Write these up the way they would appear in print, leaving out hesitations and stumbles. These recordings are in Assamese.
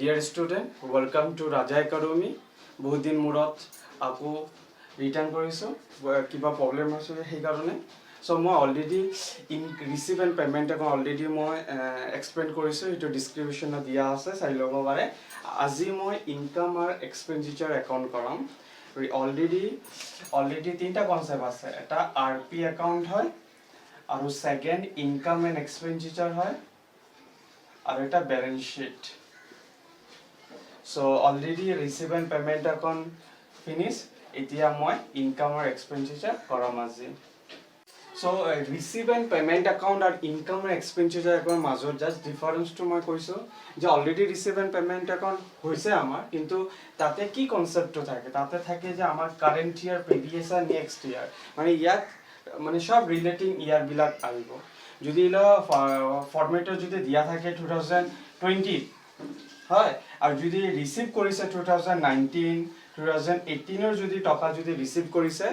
Dear student, welcome to Raja Academy. বহুত দিন মূৰত আকৌ ৰিটাৰ্ণ কৰিছোঁ কিবা প্ৰব্লেম হৈছে সেইকাৰণে সো মই অলৰেডি ৰিচিভ এণ্ড পে'মেণ্ট এখন অলৰেডি মই এক্সপ্লেইন কৰিছোঁ এইটো ডিছক্ৰিপশ্যনত দিয়া আছে চাই ল'ব পাৰে আজি মই ইনকাম আৰু এক্সপেণ্ডিচাৰ একাউণ্ট কৰাম অলৰেডি তিনিটা কনচেপ্ট আছে এটা আৰ পি একাউণ্ট হয় আৰু ছেকেণ্ড ইনকাম এণ্ড এক্সপেণ্ডিচাৰ হয় আৰু এটা balance sheet So already receive and payment account finish. Etia moi income or expenditure koram aji. So receive and payment account or income or expenditure account major just difference to moi koiso. Je already receive and payment account hoise amar kintu tate ki concept to thake tate thake je amar current year previous year next year mane yak mane sob relating year bilak aibo. Jodi ilo format jodi dia thake 2020 হয় আর যদি রিসিভ করিছে 2019 2018 এর যদি টাকা যদি রিসিভ করিছে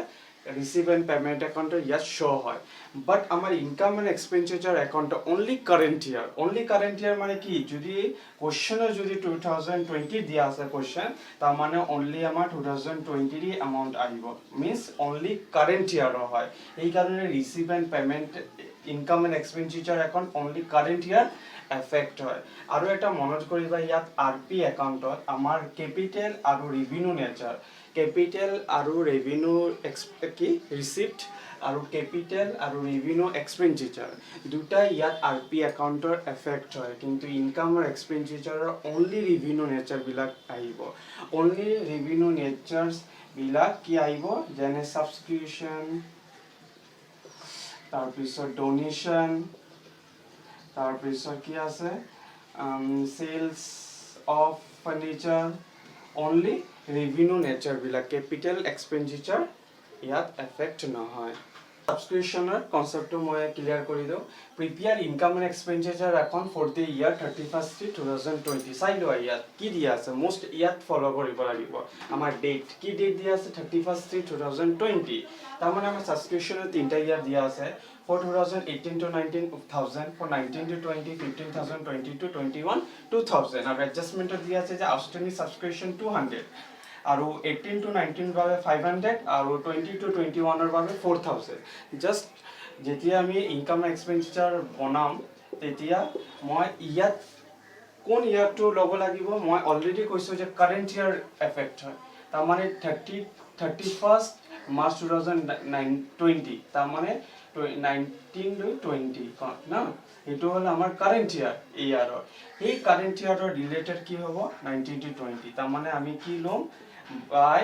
রিসিভ এন্ড পেমেন্ট অ্যাকাউন্ট ইয়াত শো হয় বাট আমার income and expenditure account only current year মানে কি যদি কোশ্চেনে যদি 2020 দিয়া আছে কোশ্চেন তার মানে অনলি আমার 2020 রি অ্যামাউন্ট আইব মিন্স অনলি কারেন্ট ইয়ার হয় এই কারণে receive and payment income and expenditure account only current year effect হয় আৰু এটা মনত কৰিবা ইয়াত আৰপি একাউন্টত আমাৰ ক্যাপিটাল আৰু ৰেভিনিউ নেচাৰ ক্যাপিটাল আৰু ৰেভিনিউ কি ৰিসিপ্ট আৰু ক্যাপিটাল আৰু ৰেভিনিউ এক্সপেন্ডিচাৰ দুটা ইয়াত আৰপি একাউন্টৰ এফেক্ট হয় কিন্তু ইনকাম আৰু এক্সপেন্ডিচাৰৰ অনলি ৰেভিনিউ নেচাৰ বিলাক আহিব অনলি ৰেভিনিউ নেচাৰছ বিলাক কি আহিব যেনে সাবস্ক্ৰিপশন তাৰপিছত ডোনেশন তাৰপিছত কি আছে sales of furniture only revenue nature বিলাক ক্যাপিটাল এক্সপেন্ডিচাৰ ইয়াত এফেক্ট নহয় সাবস্ক্ৰিপশনৰ কনসেপ্টটো মই ক্লিয়াৰ কৰি দিও prepare income and expenditure account for the year 31 2020 চাই লোৱা ইয়াত কি দিয়া আছে মোষ্ট ইয়াত ফলো কৰিব লাগিব আমাৰ ডেট কি ডেট দিয়া আছে 31 2020 তাৰ মানে আমাৰ সাবস্ক্ৰিপশনৰ তিনটা ইয়াৰ দিয়া আছে for 2018 to 19,000 for 19 to 20 15,000 20 to 21 2,000 আৰু adjustment দিয়া আছে যে outstanding subscription 200 আৰু 18 to 19 বাবে 500 আৰু 20 to 21 ৰ বাবে 4,000 জাস্ট যেতিয়া আমি ইনকাম এক্সপেন্ডিচাৰ বনাম তেতিয়া মই ইয়াত কোন ইয়াৰটো লব লাগিব মই অলৰেডি কৈছো যে কাৰেন্ট ইয়াৰ এফেক্ট হয় তাৰ মানে 31st মাৰ্চ 2020 তাৰ মানে 19 to 20 না এটো হল আমাৰ কাৰেন্ট ইয়াৰ এই কাৰেন্ট ইয়াৰৰ ৰিলেটেড কি হ'ব 19 to 20 তাৰ মানে আমি কি লম বাই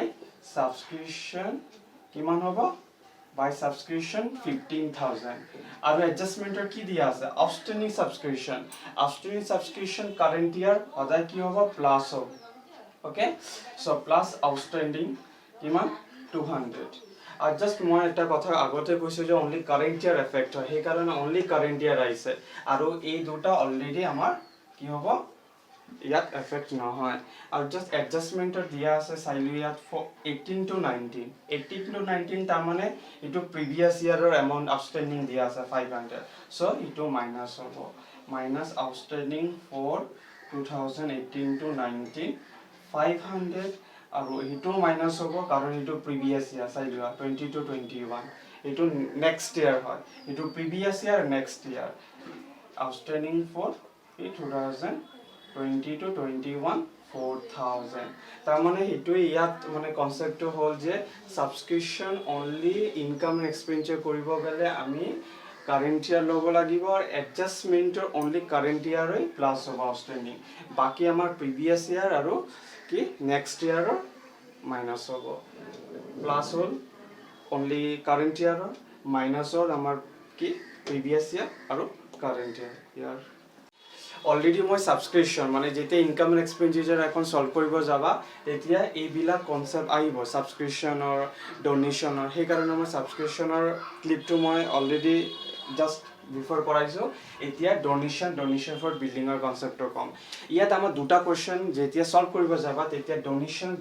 সাবস্ক্ৰিপশন কিমান হ'ব বাই সাবস্ক্ৰিপশন 15,000 আৰু এডজাস্টমেন্টৰ কি দিয়া আছে আউটস্ট্যান্ডিং সাবস্ক্ৰিপশন কাৰেন্ট ইয়াৰ সদায় কি হ'ব প্লাস হ'ব ওকে সো প্লাস আউটস্ট্যান্ডিং কিমান 200 আর জাস্ট মই এটা কথা আগতে কৈছো যে অনলি কারেন্ট ইয়ার এফেক্ট হয় সেই কারণে অনলি কারেন্ট ইয়ার আইছে আৰু এই দুটা অলৰেডি আমাৰ কি হ'ব ইয়াত এফেক্ট নহয় আৰু জাস্ট এডজাস্টমেন্টৰ দিয়া আছে চাইলো ইয়াত 18 to 19 তাৰ মানে ইটো প্ৰিভিয়াস ইয়াৰৰ এমাউন্ট আউটস্ট্যান্ডিং দিয়া আছে 500 সো ইটো মাইনাস হ'ব মাইনাস আউটস্ট্যান্ডিং ফৰ 2018 to 19 500 আৰু এটো মাইনাস হ'ব কাৰণ এটো প্ৰিভিয়াস ইয়াৰ চাইলোৱা 20 to 21 এটো নেক্সট ইয়াৰ হয় এটো previous year next year outstanding for 2020 to 21 4,000 তাৰ মানে এটো ইয়াত মানে কনসেপ্টটো হ'ল যে সাবস্ক্ৰিপশন অনলি ইনকাম এণ্ড এক্সপেন্ডিচাৰ কৰিব গলে আমি কাৰেন্ট ইয়াৰ লব লাগিব আৰ এডজাস্টমেন্টৰ অনলি কাৰেন্ট ইয়াৰই প্লাস হ'ব আউটস্ট্যান্ডিং বাকি আমাৰ প্ৰিভিয়াস ইয়াৰ আৰু কি নেক্সট ইয়াৰৰ মাইনাস হ'ব প্লাস হল অনলি কাৰেন্ট ইয়াৰৰ মাইনাস হল আমাৰ কি প্ৰিভিয়াস ইয়াৰ আৰু কাৰেন্ট ইয়াৰ অলৰেডি মই সাবস্ক্ৰিপশন মানে যেতে ইনকাম এণ্ড এক্সপেন্ডিচাৰ এখন সলভ কৰিব যাবা তেতিয়া এইবিলাক কনসেপ্ট আহিব সাবস্ক্ৰিপশনৰ ডোনেশনৰ সেই কাৰণে মই সাবস্ক্ৰিপশনৰ ক্লিপটো মই অলৰেডি জাস্ট বিফোৰ কৰাইছো এতিয়া ডোনেশন ফৰ বিল্ডিংৰ কনসেপ্টৰ কম ইয়াত আমাৰ দুটা কোৱেশ্চন যেতিয়া সলভ কৰিব যাবা তেতিয়া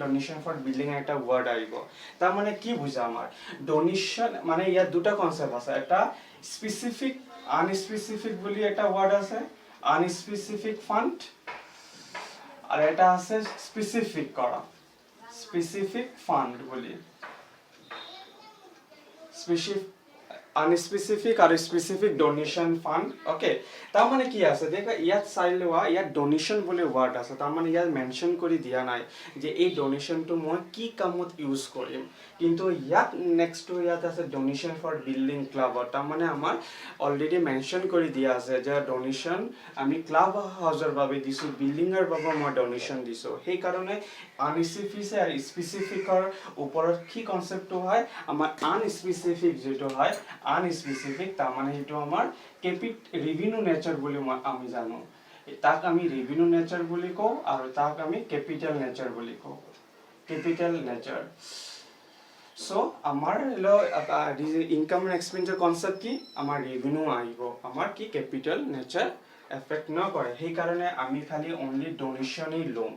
ডোনেশন ফৰ বিল্ডিং এটা ওয়াৰ্ড আহিব তাৰ মানে কি বুজা আমাৰ ডোনেশন মানে ইয়াত দুটা কনসেপ্ট আছে এটা স্পেসিফিক আনস্পেসিফিক বুলি এটা ওয়ার্ড আছে আনস্পেসিফিক ফান্ড আর এটা আছে স্পেসিফিক করা স্পেসিফিক ফান্ড বলি স্পেসিফিক আনস্পেসিফিক আর স্পেসিফিক ডোনেশন ফান্ড ওকে তার মানে কি আছে দেখা ইয়াত চাই লোৱা ইয়াত ডোনেশন বুলি ওয়াৰ্ড আছে তাৰ মানে ইয়াত মেনশন কৰি দিয়া নাই যে এই ডোনেশনটো মই কি কামত ইউজ কৰিম কিন্তু ইয়াত নেক্সটটো ইয়াত আছে ডোনেশন ফৰ বিল্ডিং ক্লাব তাৰ মানে আমাৰ অলৰেডি মেনশন কৰি দিয়া আছে যে ডোনেশন আমি ক্লাব হাউসৰ বাবে দিছো বিল্ডিংৰ বাবে মই ডোনেশন দিছো সেই কাৰণে আনস্পেসিফিক আৰ স্পেসিফিকৰ ওপৰত কি কনসেপ্টটো হয় আমাৰ আনস্পেসিফিক যেটো হয় আনস্পেসিফিক তাৰ মানে সেইটো আমাৰ ৰেভিনিউ নেচাৰ বুলি আমি জানো তাক আমি ৰেভিনিউ নেচাৰ বুলি কওঁ আৰু তাক আমি ক্যাপিটাল নেচাৰ বুলি কওঁ ক্যাপিটাল নেচাৰ সো আমাৰ ইনকাম এন্ড এক্সপেন্সৰ কনসেপ্ট কি আমাৰ ৰেভিনিউ আহিব আমাৰ কি ক্যাপিটাল নেচাৰ এফেক্ট নকৰে সেই কাৰণে আমি খালি অনলি ডোনেশনই লম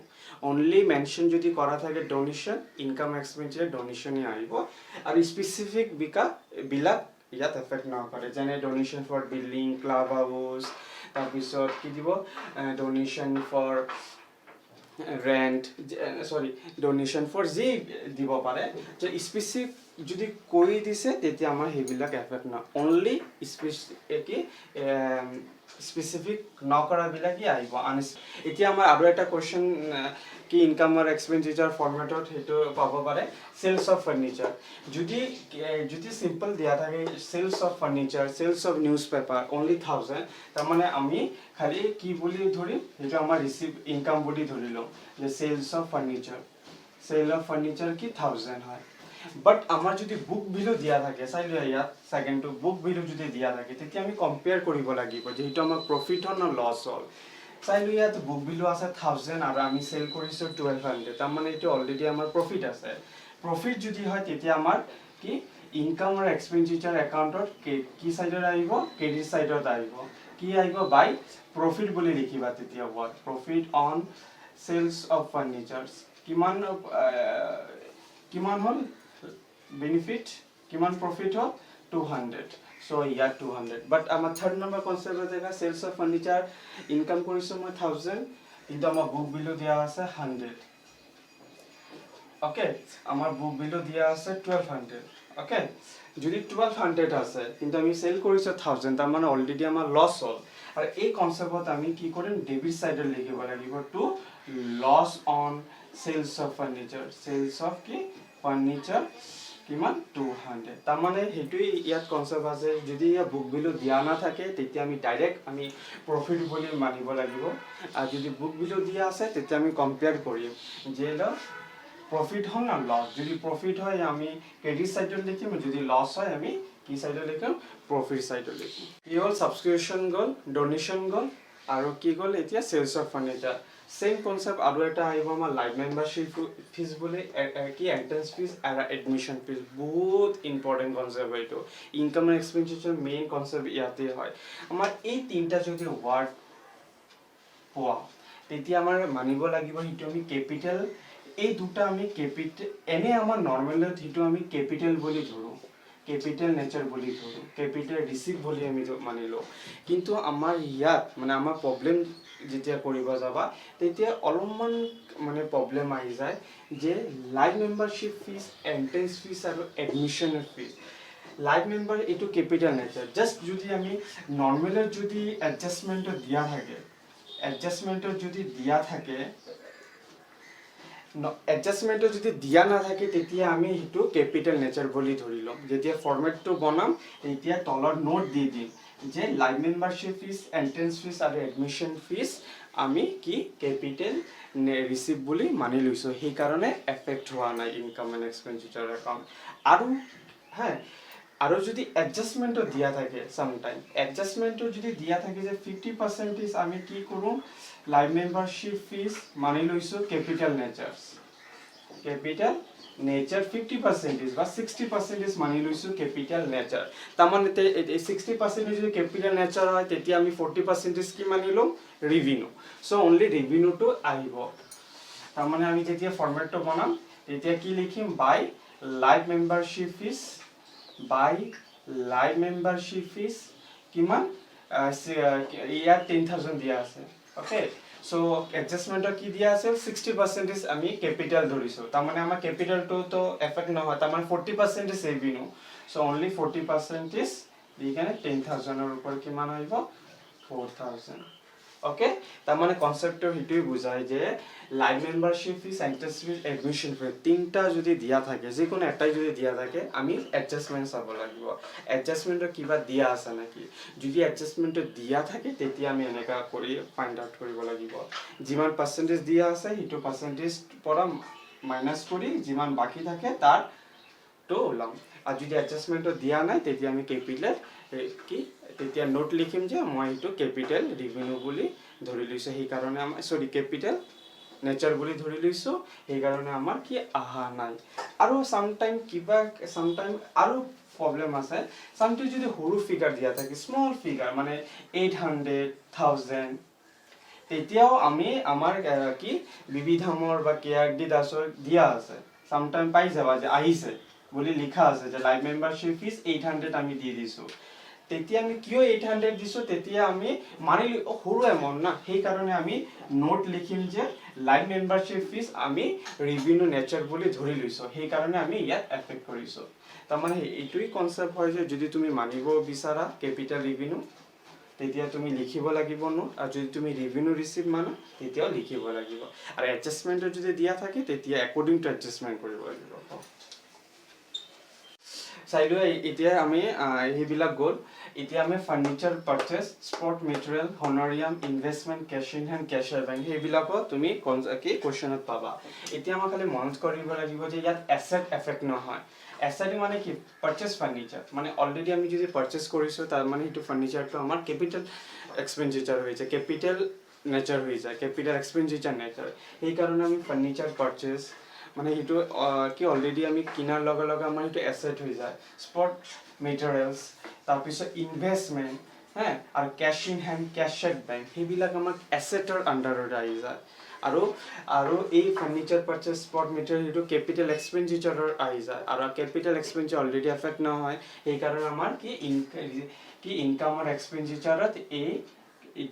অনলি মেনশন যদি কৰা থাকে ডোনেশন ইনকাম এক্সপেন্সৰ ডোনেশনই আহিব আৰু স্পেসিফিক বিলাক ইয়াত এফেক্ট নকৰে যেনে ডোনেশন ফৰ বিল্ডিং ক্লাব হাউস তাৰপিছত কি দিব ডোনেশন ফৰ ৰেন্ট সৰি ডোনেশন ফৰ জি দিব পাৰে যে স্পেসিফিক যদি কৰি দিছে তেতিয়া আমাৰ হেবিলাক এফেক্ট না অনলি স্পেসিফিক নকৰা বিলাকি আহিব এতিয়া আমাৰ আৰু এটা কোৱেশ্চন কি ইনকাম আর এক্সপেন্ডিচার ফরম্যাটত হেতু পাব পারে সেলস অফ ফার্নিচার যদি সিম্পল দিয়া থাকে sales of furniture sales of newspaper only 1000 তার মানে আমি খালি কি বলি ধরি এটা আমার রিসিভ ইনকাম বলি ধরিলো যে sales of furniture sale of furniture কি 1000 হয় বাট আমার যদি বুক ভ্যালু দিয়া থাকে চাইলো ইয়াত সেকেন্ড টু বুক ভ্যালু যদি দিয়া থাকে তেতিয়া আমি কম্পেয়ার কৰিব লাগিব যে এটা আমাৰ প্ৰফিট হল না লস হল চাইলো ইয়াত বুক ভ্যালু আছে 1000 আৰু আমি সেল কৰিছো 1200 তাৰ মানে এটা অলৰেডি আমাৰ প্ৰফিট আছে প্ৰফিট যদি হয় তেতিয়া আমাৰ কি ইনকাম আৰু এক্সপেন্ডিচাৰ একাউন্টত কি সাইডত আহিব ক্ৰেডিট সাইডত আহিব কি আহিব বাই প্ৰফিট বুলি লিখিবা তেতিয়া word profit on sales of furnitures কিমান হল বেনিফিট কিমান প্রফিট হল 200 so yeah 200 but আমার third number concept দেখা সেলস অফ ফার্নিচার ইনকাম কৰিছো মই 1000 কিন্তু আমার বুক ভ্যালু দিয়া আছে 100 ওকে আমার বুক ভ্যালু দিয়া আছে 1200 ওকে যদি 1200 আছে কিন্তু আমি সেল কৰিছো 1000 তাৰ মানে অলৰেডি আমাৰ লস হল আৰ এই কনসেপ্টত আমি কি কৰিম ডেবিট সাইডত লিখিব লাগিব to loss on sales of furniture sales of কি ফাৰ্নিচাৰ কিমান 200 তাৰ মানে হেতুই ইয়াত কনসেপ্ট আছে যদি ইয়া বুক ভ্যালু দিয়া না থাকে তেতিয়া আমি ডাইরেক্ট আমি প্রফিট বুলি মানিব লাগিব আৰু যদি বুক ভ্যালু দিয়া আছে তেতিয়া আমি কম্পেয়াৰ কৰিম যে প্রফিট হল না লস যদি প্রফিট হয় আমি ক্রেডিট সাইডত লিখিম যদি লস হয় আমি কি সাইডত লিখিম প্রফিট সাইডত লিখিম কি হল সাবস্ক্রিপশন গল ডোনেশন গল আৰু কি গল এতিয়া sales of furniture same concept আৰু এটা আহিব আমাৰ লাইভ মেম্বাৰশিপ ফিজ বুলি কি এন্ট্ৰেন্স ফিজ আৰু এডমিশন ফিজ বহুত ইম্পৰ্টেন্ট কনসেপ্ট এইটো income and expenditure main concept ইয়াতে হয় আমাৰ এই তিনটা যদি ওয়াৰ্ড পোৱা তেতিয়া আমাৰ মানিব লাগিব হিটো আমি ক্যাপিটাল এই দুটা আমি ক্যাপিটাল এনে আমাৰ নৰমালত হিটো আমি ক্যাপিটাল বুলি ধৰো ক্যাপিটাল নেচার বলি ধরো ক্যাপিটাল রিসিভ বলি আমি মানিলো কিন্তু আমার ইয়াত মানে আমার প্রবলেম যেতিয়া কৰিব যাবা তেতিয়া অলপমান মানে প্ৰবলেম আহি যায় যে live membership fees entrance fees আৰু এডমিশনের ফিজ লাইভ মেম্বার এটো ক্যাপিটাল নেচার জাস্ট যদি আমি নরমালত যদি অ্যাডজাস্টমেন্ট দিয়া থাকে অ্যাডজাস্টমেন্ট যদি দিয়া থাকে এডজাস্টমেন্ট যদি দিয়া না থাকে তেতিয়া আমি হেতু ক্যাপিটাল নেচার বলি ধৰি লম যেতিয়া ফৰম্যাটটো বনাম তেতিয়া তলৰ নোট দি দিম যে live membership fees entrance fees আৰু এডমিশন ফিজ আমি কি ক্যাপিটাল ৰিসিভ বলি মানি লৈছো সেই কাৰণে এফেক্ট হোৱা নাই ইনকাম এন্ড এক্সপেন্ডিচাৰ একাউন্ট আৰু হ্যাঁ আৰু যদি এডজাস্টমেন্ট দিয়া থাকে সামটাইম এডজাস্টমেন্ট যদি দিয়া থাকে যে 50% আমি কি কৰো লাইভ মেম্বাৰশিপ ফিজ মানি লৈছো ক্যাপিটাল নেচাৰস ক্যাপিটাল নেচাৰ 50% বা 60% মানি লৈছো ক্যাপিটাল নেচাৰ তাৰ মানে 60% যদি ক্যাপিটাল নেচাৰ হয় তেতিয়া আমি 40% কি মানি লম ৰেভিনিউ সো অনলি ৰেভিনিউ টু আহিব তাৰ মানে আমি যেতিয়া ফরম্যাটটো বনাম তেতিয়া কি লিখিম by live membership fees by live membership fees কিমান ইয়াত 10000 দিয়া আছে ওকে সো এডজাষ্টমেন্টৰ কি দিয়া আছে 60% আমি ক্যাপিটাল ধৰিছো তাৰ মানে আমাৰ ক্যাপিটালটো তো এফেক্ট নহয় তাৰ মানে 40% ৰেভিনিউ সো অনলি 40% দি কেনে 10000 ৰ ওপৰ কিমান আহিব 4000 ওকে তাৰ মানে কনসেপ্টটো হিটুই বুজাই যে লাইভ মেম্বাৰশিপ ফিস এন্ট্রেন্স ফিস এডমিশন ফি তিনটা যদি দিয়া থাকে যে কোনো এটাই যদি দিয়া থাকে আমি এডজাষ্টমেন্ট চাব লাগিব এডজাষ্টমেন্টৰ কিবা দিয়া আছে নাকি যদি এডজাষ্টমেন্ট দিয়া থাকে তেতিয়া আমি এনেকা কৰি ফাইন্ড আউট কৰিব লাগিব যিমান পাৰ্সেন্টেজ দিয়া আছে হিটো পাৰ্সেন্টেজ পৰা মাইনাস কৰি যিমান বাকি থাকে তাৰ তো ওলাম আৰু যদি এডজাষ্টমেন্ট দিয়া নাই তেতিয়া আমি ক্যাপিটাল কি তেতিয়া নোট লিখিম যে মই এটো ক্যাপিটাল ৰেভিনিউ বুলি ধৰি লৈছো সেই কাৰণে আমাৰ সৰি ক্যাপিটাল নেচাৰ বুলি ধৰি লৈছো এই কাৰণে আমাৰ কি আহা নাই আৰু সামটাইম কিবা সামটাইম আৰু প্ৰবলেম আছে সামটাইম যদি সৰু ফিগাৰ দিয়া থাকে স্মল ফিগাৰ মানে 800,000 তেতিয়াও আমি আমাৰ কি বিবিধামৰ বা কেআৰডি দাসৰ দিয়া আছে সামটাইম পাই যাবা যে আহিছে বুলি লিখা আছে যে লাইভ মেম্বাৰশিপ ফিস 800 আমি দি দিছো তেতিয়া আমি কিয় 800 দিছো তেতিয়া আমি মানিলি সৰু এমাউন্ট না সেই কাৰণে আমি নোট লিখিম যে লাইভ মেম্বাৰশিপ ফিস আমি ৰেভিনিউ নেচাৰ বুলি ধৰি লৈছো সেই কাৰণে আমি ইয়াত এফেক্ট কৰিছো তাৰ মানে এইটোই কনসেপ্ট হয় যে যদি তুমি মানিব বিচাৰা ক্যাপিটাল ৰেভিনিউ তেতিয়া তুমি লিখিব লাগিব নোট আৰু যদি তুমি ৰেভিনিউ ৰিসিভ মানা তেতিয়াও লিখিব লাগিব আৰু এডজাষ্টমেন্ট যদি দিয়া থাকে তেতিয়া একৰ্ডিং টু এডজাষ্টমেন্ট কৰিব লাগিব চাইলো এতিয়া আমি হেবিলা গল এতিয়া আমি furniture purchase spot material honorarium investment cash in hand cash bank হেবিলাকো তুমি কি কোশ্চনত পাবা এতিয়া আমাৰ খালি মনত কৰিব লাগিব যে ইয়াত এসেট এফেক্ট নহয় এসেট মানে কি পাৰচেজ ফাৰ্নিচাৰ মানে অলৰেডি আমি যদি পাৰচেজ কৰিছো তাৰ মানে এটো ফাৰ্নিচাৰটো আমাৰ ক্যাপিটাল এক্সপেন্ডিচাৰ হৈ যায় ক্যাপিটাল নেচাৰ হৈ যায় ক্যাপিটাল এক্সপেন্ডিচাৰ নেচাৰ এই কাৰণে আমি ফাৰ্নিচাৰ পাৰচেজ মানে এটো কি অলৰেডি আমি কিনাৰ লগে লগে আমাৰ এটো এসেট হৈ যায় স্পট মেটেৰিয়েলস তাৰ পিছত ইনভেষ্টমেন্ট হ্যাঁ আৰু cash in hand cash bank হেবিলাক আমাৰ এসেটৰ আন্ডাৰত আহি যায় আৰু এই ফাৰ্নিচাৰ পাৰচেজ স্পট মেটেৰিয়েল এটো ক্যাপিটাল এক্সপেন্ডিচাৰৰ আহি যায় আৰু ক্যাপিটাল এক্সপেন্ডিচাৰ অলৰেডি এফেক্ট নহয় এই কাৰণে আমাৰ কি ইনকাম আৰু এক্সপেন্ডিচাৰত এই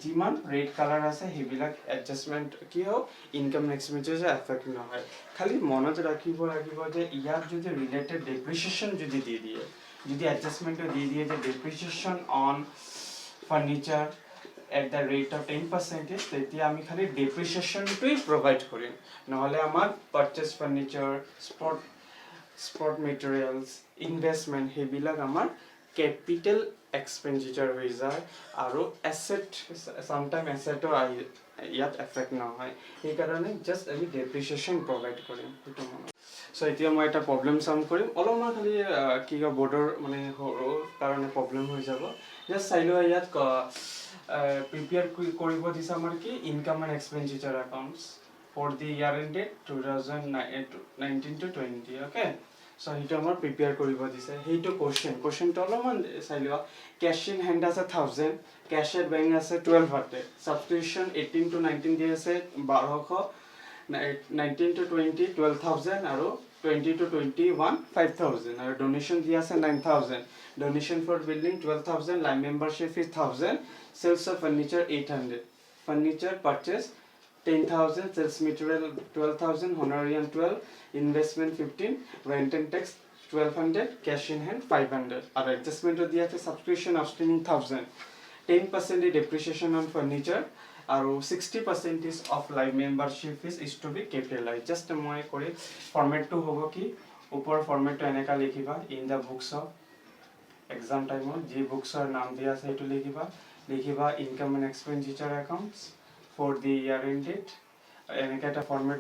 যিমান ৰেড কালাৰ আছে হেবিলাক এডজাষ্টমেন্ট কি হয় ইনকাম এক্সপেন্ডিচাৰ এফেক্ট নহয় খালি মনত ৰাখিব লাগিব যে ইয়াত যদি ৰিলেটেড ডেপ্ৰিচিয়েশন যদি দি দিয়ে যদি এডজাষ্টমেন্ট দি দিয়ে যে depreciation on furniture at the rate of 10% তেতিয়া আমি খালি ডেপ্ৰিচিয়েশনটোই প্ৰভাইড কৰিম নহলে আমাৰ পাৰচেজ ফাৰ্নিচাৰ স্পট মেটেৰিয়েলস ইনভেষ্টমেন্ট হেবিলাক আমাৰ ক্যাপিটাল এক্সপেন্ডিচাৰ হৈ যায় আৰু এসেট সামটাইম এসেটৰ ইয়াত এফেক্ট নহয় এই কাৰণে জাস্ট আমি ডেপ্ৰিচিয়েশন প্ৰভাইড কৰিম এটো মনত সো এতিয়া মই এটা প্ৰবলেম সম কৰিম অলপমান খালি কি বৰ্ডৰ মানে কাৰণে প্ৰবলেম হৈ যাব জাস্ট চাইলো ইয়াত prepare কৰিব দিছে আমাৰ কি income and expenditure accounts for the year ended 2019 to 20 okay so হিটো আমাৰ প্ৰিপেয়াৰ কৰিব দিছে হেইটো কোশ্চেনটো অলপমান চাইলো ক্যাশ ইন হ্যান্ড আছে 1000 ক্যাশ এট বেংক আছে 1200 সাবস্ক্রিপশন 18 to 19 দি আছে 1200 19 to 20 12000 আৰু 20 to 21 5000 আৰু ডোনেশন দি আছে 9000 donation for building 12000 line membership is 1000 sales of furniture 800 furniture purchase 10000 sales material 12000 honorarium 12 investment 15 rent and tax 1200 cash in hand 500 और adjustment of the subscription outstanding 1000 10% depreciation on furniture আৰু 60% is of live membership fees is to be capitalized just মই কৰি ফৰম্যাট টু হ'ব কি ওপৰ ফৰম্যাটটো এনেকা লিখিবা in the books of exam time ji booksৰ নাম দিয়া আছে এটো লিখিবা income and expenditure accounts for the year ended এনেকা এটা ফৰম্যাট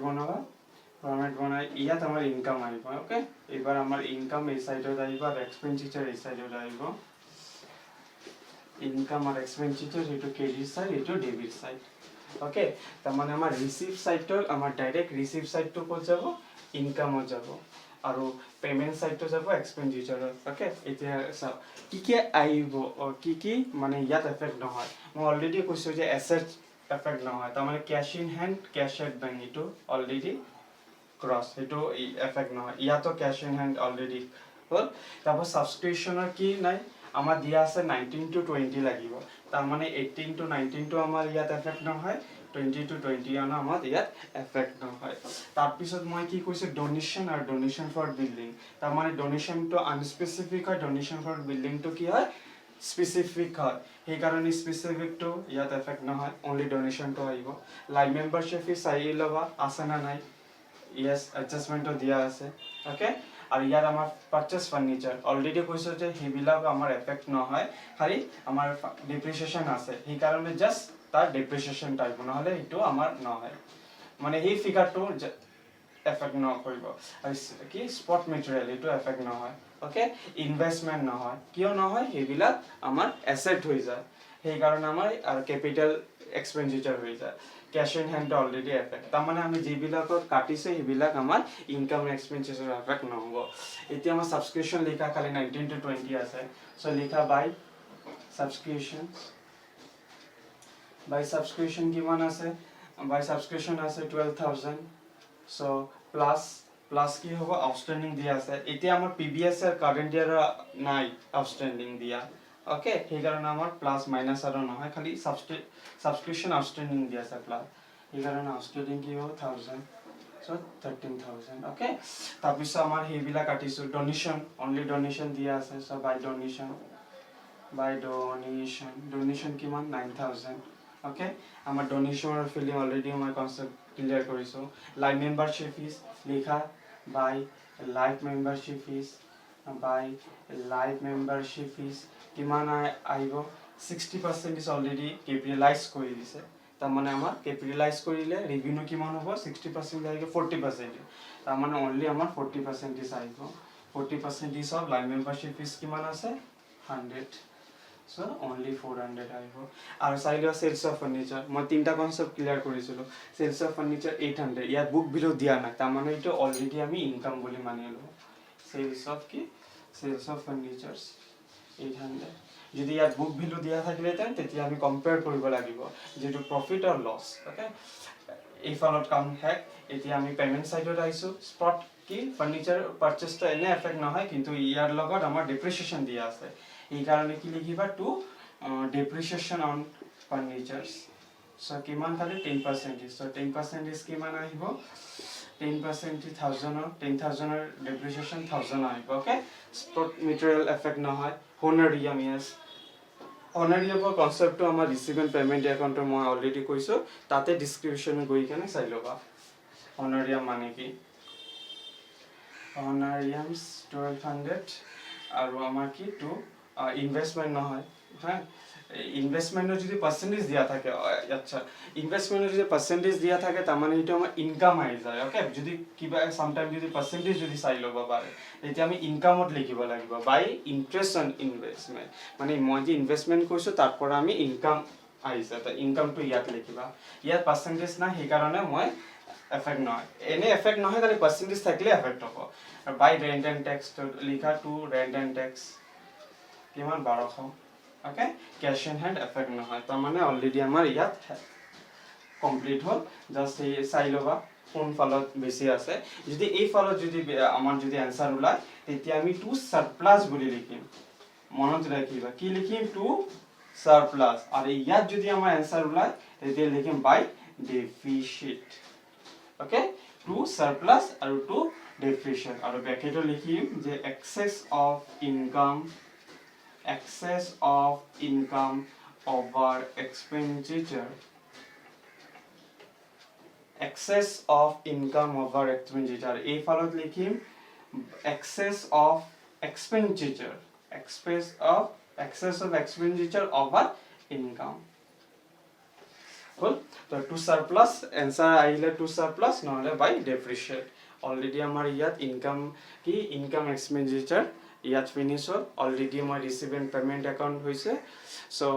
বনাই ইয়াত আমাৰ ইনকাম আহিব ওকে এবাৰ আমাৰ ইনকাম এই সাইডত আহিব আৰু এক্সপেন্ডিচাৰ এই সাইডত আহিব ইনকাম আৰু এক্সপেন্ডিচাৰ এটো ক্ৰেডিট সাইড এটো ডেবিট সাইড ওকে তাৰ মানে আমাৰ ৰিসিভ সাইডটো আমাৰ ডাইৰেক্ট ৰিসিভ সাইডটো ক'ত যাব ইনকামত যাব আৰু পেমেন্ট সাইডটো যাব এক্সপেন্ডিচাৰ ওকে এতিয়া কি আইব কি মানে ইয়াত এফেক্ট নহয় মই অলৰেডি কৈছো যে এসেট এফেক্ট নহয় তাৰ মানে cash in hand cash at bank এটো অলৰেডি ক্ৰস এটো এফেক্ট নহয় ইয়াতো ক্যাশ ইন হ্যান্ড অলৰেডি হল তাৰপৰ সাবস্ক্ৰিপশনৰ কি নাই আমাৰ দিয়া আছে 19 to 20 লাগিব তাৰ মানে 18 to 19 তো আমাৰ ইয়াত এফেক্ট নহয় 20 to 21 আমাৰ ইয়াত এফেক্ট নহয় তাৰপিছত মই কি কৈছো ডোনেশ্যন আৰু ডোনেশ্যন ফৰ বিল্ডিং তাৰ মানে ডোনেশ্যনটো আনস্পেসিফিক হয় ডোনেশ্যন ফৰ বিল্ডিংটো কি হয় স্পেসিফিক হয় সেই কাৰণে স্পেসিফিকটো ইয়াত এফেক্ট নহয় অনলি ডোনেশ্যনটো আহিব লাইভ মেম্বাৰশ্বিপ ফি চাই লবা আছে না নাই yes adjustment দিয়া আছে ওকে আৰু ইয়াত আমাৰ পাৰচেজ ফাৰ্নিচাৰ অলৰেডি কৈছো যে হিবিলাক আমাৰ এফেক্ট নহয় খালি আমাৰ ডিপ্ৰিচিয়েচন আছে সেই কাৰণে জাস্ট তাৰ ডিপ্ৰিচিয়েচন টাইপ নহলে এটো আমাৰ নহয় মানে এই ফিগাৰটো এফেক্ট নকৰিব আৰু কি স্পট মেটেৰিয়েল এটো এফেক্ট নহয় ওকে ইনভেষ্টমেন্ট নহয় কিয় নহয় হিবিলাক আমাৰ এসেট হৈ যায় সেই কাৰণে আমাৰ আৰু ক্যাপিটাল এক্সপেন্ডিচাৰ হৈ যায় cash in hand already effect তাৰ মানে আমি যেবিলাকত কাটিছে সেইবিলাক আমাৰ ইনকাম এক্সপেন্সেসৰ এফেক্ট নহব এতিয়া আমাৰ সাবস্ক্রিপশন লিখা খালি 19 to 20 আছে সো লিখা বাই সাবস্ক্রিপশন কিমান আছে বাই সাবস্ক্রিপশন আছে 12000 সো প্লাস কি হ'ব আউটস্ট্যান্ডিং দিয়া আছে এতিয়া আমাৰ পিবিএস এৰ কাৰেন্ট ইয়াৰ নাই আউটস্ট্যান্ডিং দিয়া ওকে সেই কাৰণে আমাৰ প্লাস মাইনাস আৰু নহয় খালি সাবস্ক্ৰিপশন আউটস্ট্যান্ডিং দিয়া আছে প্লাস এই কাৰণে আউটস্ট্যান্ডিং কি হ'ব 1000 সো 13000 ওকে তাৰপিছত আমাৰ হেবিলা কাটিছো ডোনেশ্যন অনলি ডোনেশ্যন দিয়া আছে সো বাই ডোনেশ্যন কিমান 9000 ওকে আমাৰ ডোনেশ্যনৰ ফিলিং অলৰেডি মই কনসেপ্ট ক্লিয়াৰ কৰিছো লাইভ মেম্বাৰশ্বিপ ফিজ লিখা বাই লাইভ মেম্বাৰশ্বিপ ফিজ কিমান আহিব 60% ইজ অলৰেডি ক্যাপিটালাইজ কৰি দিছে তাৰ মানে আমাৰ ক্যাপিটালাইজ কৰিলে ৰেভিনিউ কিমান হ'ব 60% আহিব 40% তাৰ মানে অনলি আমাৰ 40% ইজ আহিব 40% is of live membership fees কিমান আছে 100 so only 400 আহিব আৰু চাইলো সেলস অফ ফাৰ্নিচাৰ মই তিনটা কনসেপ্ট ক্লিয়াৰ কৰিছিলো সেলস অফ ফাৰ্নিচাৰ 800 ইয়াত বুক বিলো দিয়া নাই তাৰ মানে এটো অলৰেডি আমি ইনকাম বুলি মানিলো সেলস অফ ফাৰ্নিচাৰস 800 যদি ইয়াত বুক ভ্যালু দিয়া থাকিলে তেতিয়া আমি কম্পেয়াৰ কৰিব লাগিব যেটো প্ৰফিট আৰু লস ওকে এই ফালত কাম হ্যাক এতিয়া আমি পেমেন্ট সাইডত আইছো স্পট কি ফাৰ্নিচাৰ পাৰচেজটো এনে এফেক্ট নহয় কিন্তু ইয়াৰ লগত আমাৰ ডিপ্ৰিচিয়েচন দিয়া আছে এই কাৰণে কি লিখিবা টু ডিপ্ৰিচিয়েচন অন ফাৰ্নিচাৰস সো কিমান খালি 10% সো 10% ইজ কিমান আহিব 10% 10000 এর ডিপ্রিসিয়েশন 1000 আহিব ওকে স্পট মেটেরিয়াল এফেক্ট নহয় হোনারিয়াম ইয়েস হোনাৰিয়ামৰ কনসেপ্টটো আমাৰ ৰিসিভেন্ট পেমেন্ট একাউন্টৰ মই অলৰেডি কৈছো তাতে ডেসক্ৰিপশন গৈ কেনে চাই লবা হোনাৰিয়াম মানে কি হোনাৰিয়ামস 1200 আৰু আমাৰ কি টু ইনভেষ্টমেন্ট নহয় হ্যাঁ ইনভেষ্টমেন্টৰ যদি পাৰ্সেন্টেজ দিয়া থাকে আচ্ছা ইনভেষ্টমেন্টৰ যদি পাৰ্সেন্টেজ দিয়া থাকে তাৰ মানে এটো আমাৰ ইনকাম আহি যায় ওকে যদি কিবা সাম টাইম যদি পাৰ্সেন্টেজ যদি চাই লব পাৰে এতিয়া আমি ইনকামত লিখিব লাগিব বাই ইন্টাৰেস্ট অন ইনভেষ্টমেন্ট মানে মই যে ইনভেষ্টমেন্ট কৰিছো তাৰ পৰা আমি ইনকাম আহিছে তা ইনকামটো ইয়াত লিখিবা ইয়াত পাৰ্সেন্টেজ না সেই কাৰণে মই এফেক্ট নহয় এনে এফেক্ট নহয় খালি পাৰ্সেন্টেজ থাকিলে এফেক্ট হ'ব আৰু বাই ৰেন্ট এন্ড ট্যাক্স লিখা টু ৰেন্ট এন্ড ট্যাক্স কিমান 1200 okay cash in hand effect নহয় তাৰ মানে অলৰেডি আমাৰ ইয়াত কমপ্লিট হল জাস্ট এই চাই লবা কোন ফালত বেছি আছে যদি এই ফালত যদি আমাৰ যদি आंसर ওলাই তেতিয়া আমি টু সাৰপ্লাস বুলি লিখিম মনত ৰাখিবা কি লিখিম টু সাৰপ্লাস আৰু ইয়াত যদি আমাৰ आंसर ওলাই তেতিয়া লিখিম বাই ডেফিসিট ওকে টু সাৰপ্লাস আৰু টু ডেফিসিট আৰু ব্র্যাকেটত লিখিম যে excess of income over expenditure এই ফালত লিখিম excess of expenditure over income cool তো টু সারপ্লাস आंसर আইলে টু সারপ্লাস নহলে বাই ডেপ্রিসিয়েট অলরেডি আমাৰ ইয়াত ইনকাম এক্সপেন্ডিচাৰ ইয়াত ফিনিশ হল অলরেডি মই রিসিভেন্ট পেমেন্ট একাউন্ট হৈছে সো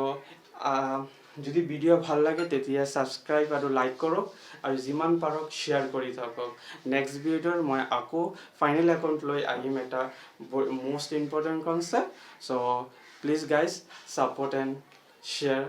যদি ভিডিও ভাল লাগে তেতিয়া সাবস্ক্রাইব আৰু লাইক কৰক আৰু যিমান পাৰক শেয়াৰ কৰি থাকক নেক্সট ভিডিওৰ মই আকৌ ফাইনাল একাউন্ট লৈ আহিম এটা most important concept so please guys support and share